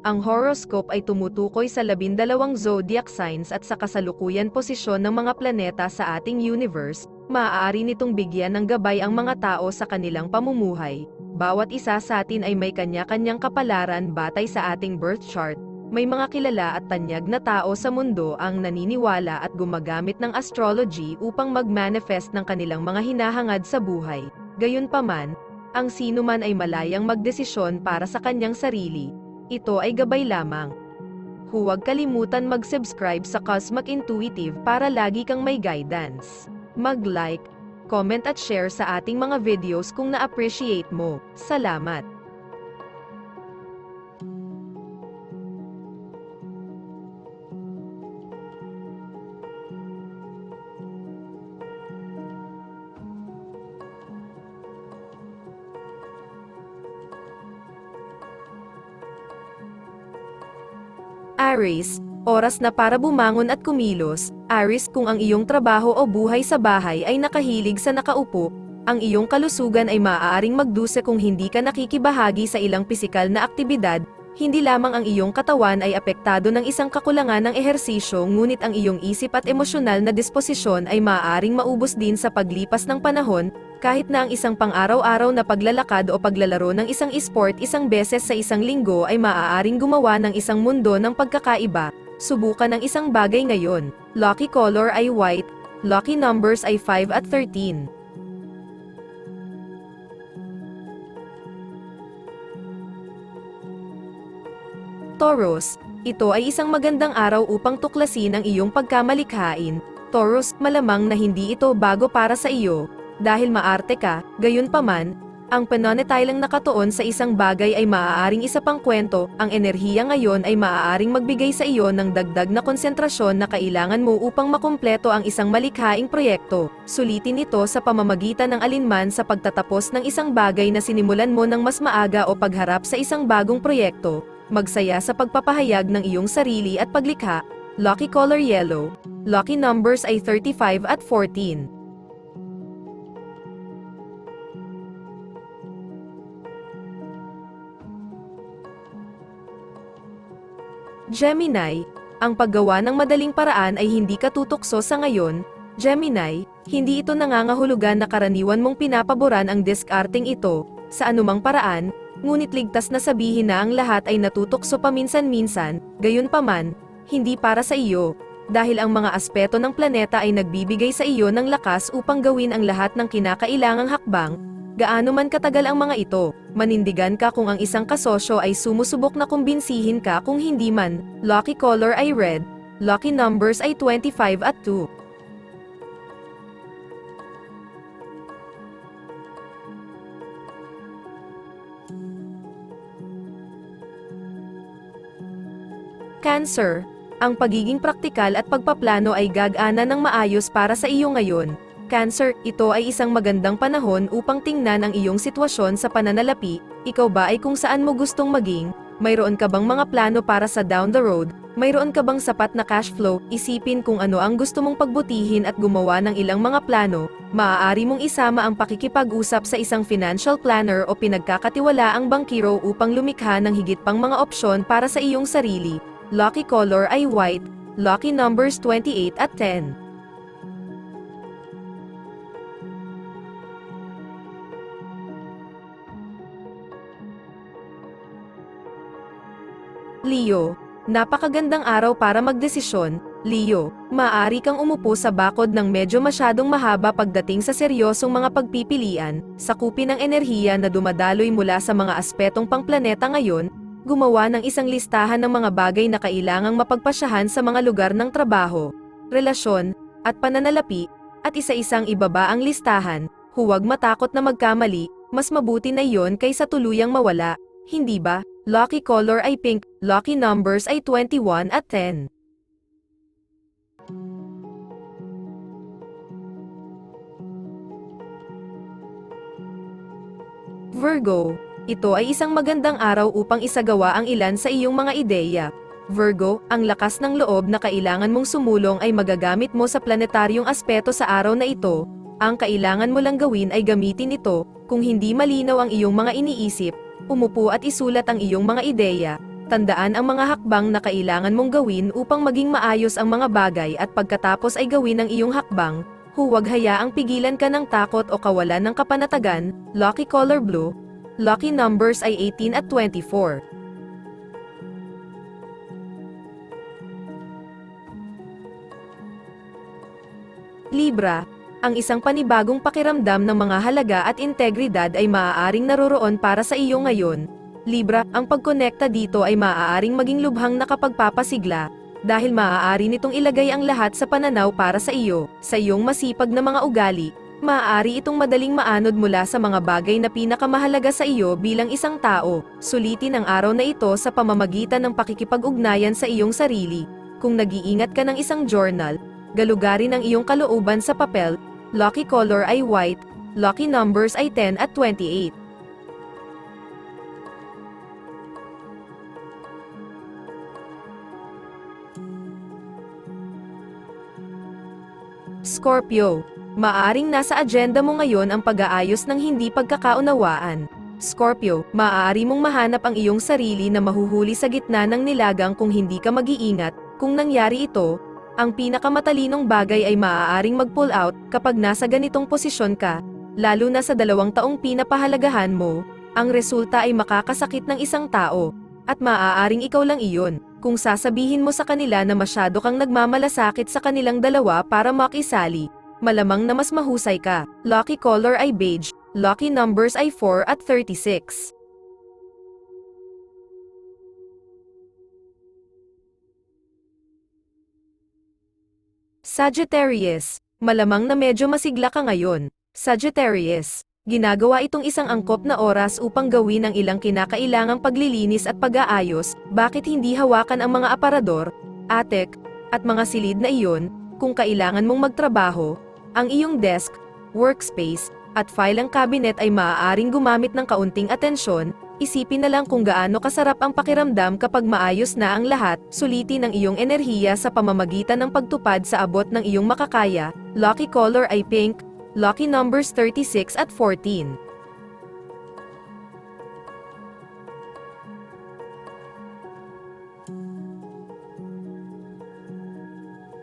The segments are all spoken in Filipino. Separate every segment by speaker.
Speaker 1: Ang horoscope ay tumutukoy sa 12 zodiac signs at sa kasalukuyan posisyon ng mga planeta sa ating universe. Maaari nitong bigyan ng gabay ang mga tao sa kanilang pamumuhay. Bawat isa sa atin ay may kanya-kanyang kapalaran batay sa ating birth chart. May mga kilala at tanyag na tao sa mundo ang naniniwala at gumagamit ng astrology upang mag-manifest ng kanilang mga hinahangad sa buhay. Gayunpaman, ang sinuman ay malayang magdesisyon para sa kanyang sarili. Ito ay gabay lamang. Huwag kalimutan mag-subscribe sa Cosmic Intuitive para lagi kang may guidance. Mag-like, comment at share sa ating mga videos kung na-appreciate mo. Salamat! Aries, oras na para bumangon at kumilos. Aries, kung ang iyong trabaho o buhay sa bahay ay nakahilig sa nakaupo, ang iyong kalusugan ay maaaring magdusa kung hindi ka nakikibahagi sa ilang pisikal na aktibidad. Hindi lamang ang iyong katawan ay apektado ng isang kakulangan ng ehersisyo, ngunit ang iyong isip at emosyonal na disposisyon ay maaaring maubos din sa paglipas ng panahon. Kahit na ang isang pang-araw-araw na paglalakad o paglalaro ng isang esport isang beses sa isang linggo ay maaaring gumawa ng isang mundo ng pagkakaiba. Subukan ang isang bagay ngayon. Lucky color ay white. Lucky numbers ay 5 at 13. Taurus, ito ay isang magandang araw upang tuklasin ang iyong pagkamalikhain. Taurus, malamang na hindi ito bago para sa iyo. Dahil maarte ka, gayunpaman, ang pananatiling nakatuon sa isang bagay ay maaaring isa pang kwento. Ang enerhiya ngayon ay maaaring magbigay sa iyo ng dagdag na konsentrasyon na kailangan mo upang makumpleto ang isang malikhaing proyekto. Sulitin ito sa pamamagitan ng alinman sa pagtatapos ng isang bagay na sinimulan mo ng mas maaga o pagharap sa isang bagong proyekto. Magsaya sa pagpapahayag ng iyong sarili at paglikha. Lucky color yellow. Lucky numbers ay 35 at 14. Gemini, ang paggawa ng madaling paraan ay hindi katutukso sa ngayon. Gemini, hindi ito nangangahulugan na karaniwan mong pinapaboran ang diskarting ito, sa anumang paraan, ngunit ligtas na sabihin na ang lahat ay natutukso paminsan-minsan. Gayunpaman, hindi para sa iyo, dahil ang mga aspeto ng planeta ay nagbibigay sa iyo ng lakas upang gawin ang lahat ng kinakailangang hakbang. Gaano man katagal ang mga ito, manindigan ka kung ang isang kasosyo ay sumusubok na kumbinsihin ka. Kung hindi man, lucky color ay red, lucky numbers ay 25 at 2. Cancer, ang pagiging praktikal at pagpaplano ay gagana ng maayos para sa iyo ngayon. Cancer, ito ay isang magandang panahon upang tingnan ang iyong sitwasyon sa pananalapi. Ikaw ba ay kung saan mo gustong maging? Mayroon ka bang mga plano para sa down the road? Mayroon ka bang sapat na cash flow? Isipin kung ano ang gusto mong pagbutihin at gumawa ng ilang mga plano. Maaari mong isama ang pakikipag-usap sa isang financial planner o pinagkakatiwalaang bangkiro upang lumikha ng higit pang mga opsyon para sa iyong sarili. Lucky color ay white. Lucky numbers 28 at 10. Leo, napakagandang araw para magdesisyon. Leo, maaari kang umupo sa bakod ng medyo masyadong mahaba pagdating sa seryosong mga pagpipilian. Sakupin ng enerhiya na dumadaloy mula sa mga aspetong pangplaneta ngayon. Gumawa ng isang listahan ng mga bagay na kailangang mapagpasyahan sa mga lugar ng trabaho, relasyon, at pananalapi, at isa-isang ibaba ang listahan. Huwag matakot na magkamali, mas mabuti na iyon kaysa tuluyang mawala, hindi ba? Lucky color ay pink, lucky numbers ay 21 at 10. Virgo, ito ay isang magandang araw upang isagawa ang ilan sa iyong mga ideya. Virgo, ang lakas ng loob na kailangan mong sumulong ay magagamit mo sa planetaryong aspeto sa araw na ito. Ang kailangan mo lang gawin ay gamitin ito. Kung hindi malinaw ang iyong mga iniisip, umupo at isulat ang iyong mga ideya. Tandaan ang mga hakbang na kailangan mong gawin upang maging maayos ang mga bagay at pagkatapos ay gawin ang iyong hakbang, huwag hayaang pigilan ka ng takot o kawalan ng kapanatagan. Lucky color blue. Lucky numbers ay 18 at 24. Libra, ang isang panibagong pakiramdam ng mga halaga at integridad ay maaaring naroroon para sa iyo ngayon. Libra, ang pagkonekta dito ay maaaring maging lubhang nakapagpapasigla, dahil maaari nitong ilagay ang lahat sa pananaw para sa iyo, sa iyong masipag na mga ugali. Maaari itong madaling maanod mula sa mga bagay na pinakamahalaga sa iyo bilang isang tao. Sulitin ang araw na ito sa pamamagitan ng pakikipag-ugnayan sa iyong sarili. Kung nag-iingat ka ng isang journal, galugarin ang iyong kalooban sa papel. Lucky color ay white. Lucky numbers ay 10 at 28. Scorpio, maaaring nasa agenda mo ngayon ang pag-aayos ng hindi pagkakaunawaan. Scorpio, maaari mong mahanap ang iyong sarili na mahuhuli sa gitna ng nilagang kung hindi ka mag-iingat. Kung nangyari ito, ang pinakamatalinong bagay ay maaaring mag-pull out kapag nasa ganitong posisyon ka, lalo na sa 2 taong pinapahalagahan mo. Ang resulta ay makakasakit ng isang tao, at maaaring ikaw lang iyon. Kung sasabihin mo sa kanila na masyado kang nagmamalasakit sa kanilang dalawa para makisali, malamang na mas mahusay ka. Lucky color ay beige. Lucky numbers ay 4 at 36. Sagittarius, malamang na medyo masigla ka ngayon. Sagittarius, ginagawa itong isang angkop na oras upang gawin ang ilang kinakailangang paglilinis at pag-aayos. Bakit hindi hawakan ang mga aparador, atek, at mga silid na iyon, kung kailangan mong magtrabaho? Ang iyong desk, workspace, at filing cabinet ay maaaring gumamit ng kaunting atensyon. Isipin na lang kung gaano kasarap ang pakiramdam kapag maayos na ang lahat. Sulitin ang iyong enerhiya sa pamamagitan ng pagtupad sa abot ng iyong makakaya. Lucky color ay pink. Lucky numbers 36 at 14.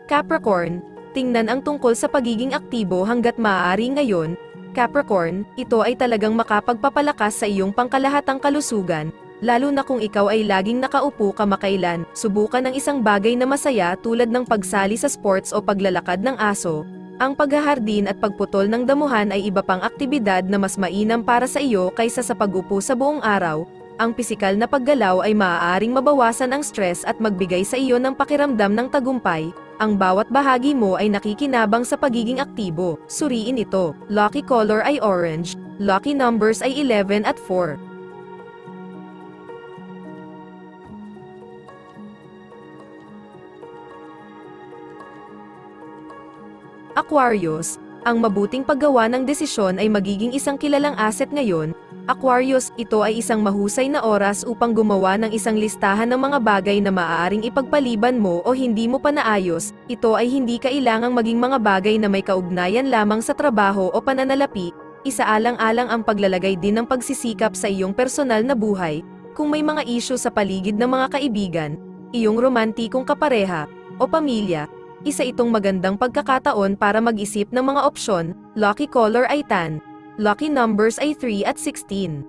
Speaker 1: Capricorn, tingnan ang tungkol sa pagiging aktibo hanggat maaari ngayon. Capricorn, ito ay talagang makapagpapalakas sa iyong pangkalahatang kalusugan, lalo na kung ikaw ay laging nakaupo kamakailan. Subukan ng isang bagay na masaya tulad ng pagsali sa sports o paglalakad ng aso. Ang paghahardin at pagputol ng damuhan ay iba pang aktibidad na mas mainam para sa iyo kaysa sa pag-upo sa buong araw. Ang pisikal na paggalaw ay maaaring mabawasan ang stress at magbigay sa iyo ng pakiramdam ng tagumpay. Ang bawat bahagi mo ay nakikinabang sa pagiging aktibo. Suriin ito. Lucky color ay orange. Lucky numbers ay 11 at 4. Aquarius, ang mabuting paggawa ng desisyon ay magiging isang kilalang asset ngayon. Aquarius, ito ay isang mahusay na oras upang gumawa ng isang listahan ng mga bagay na maaaring ipagpaliban mo o hindi mo pa naayos. Ito ay hindi kailangang maging mga bagay na may kaugnayan lamang sa trabaho o pananalapi. Isaalang-alang ang paglalagay din ng pagsisikap sa iyong personal na buhay. Kung may mga isyu sa paligid ng mga kaibigan, iyong romantikong kapareha, o pamilya, isa itong magandang pagkakataon para mag-isip ng mga opsyon. Lucky color ay tan. Lucky numbers ay 3 at 16.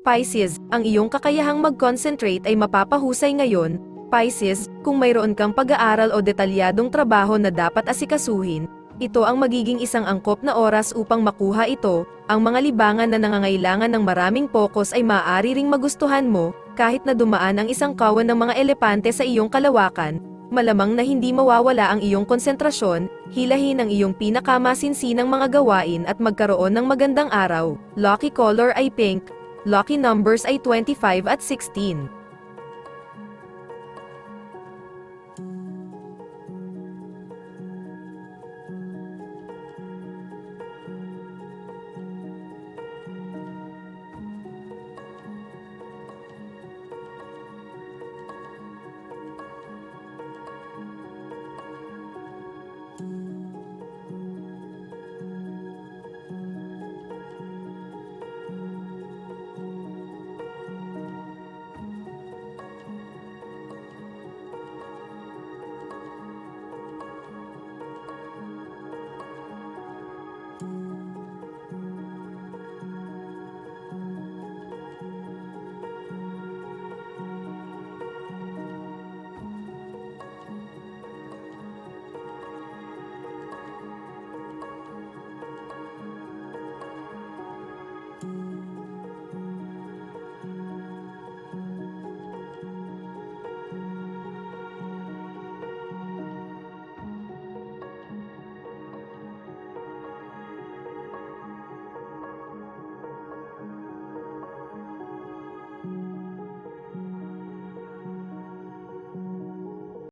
Speaker 1: Pisces, ang iyong kakayahang mag-concentrate ay mapapahusay ngayon. Pisces, kung mayroon kang pag-aaral o detalyadong trabaho na dapat asikasuhin, ito ang magiging isang angkop na oras upang makuha ito. Ang mga libangan na nangangailangan ng maraming focus ay maaari ring magustuhan mo, kahit na dumaan ang isang kawan ng mga elepante sa iyong kalawakan. Malamang na hindi mawawala ang iyong konsentrasyon, hilahin ang iyong pinakamasinsinang mga gawain at magkaroon ng magandang araw. Lucky color ay pink. Lucky numbers ay 25 at 16.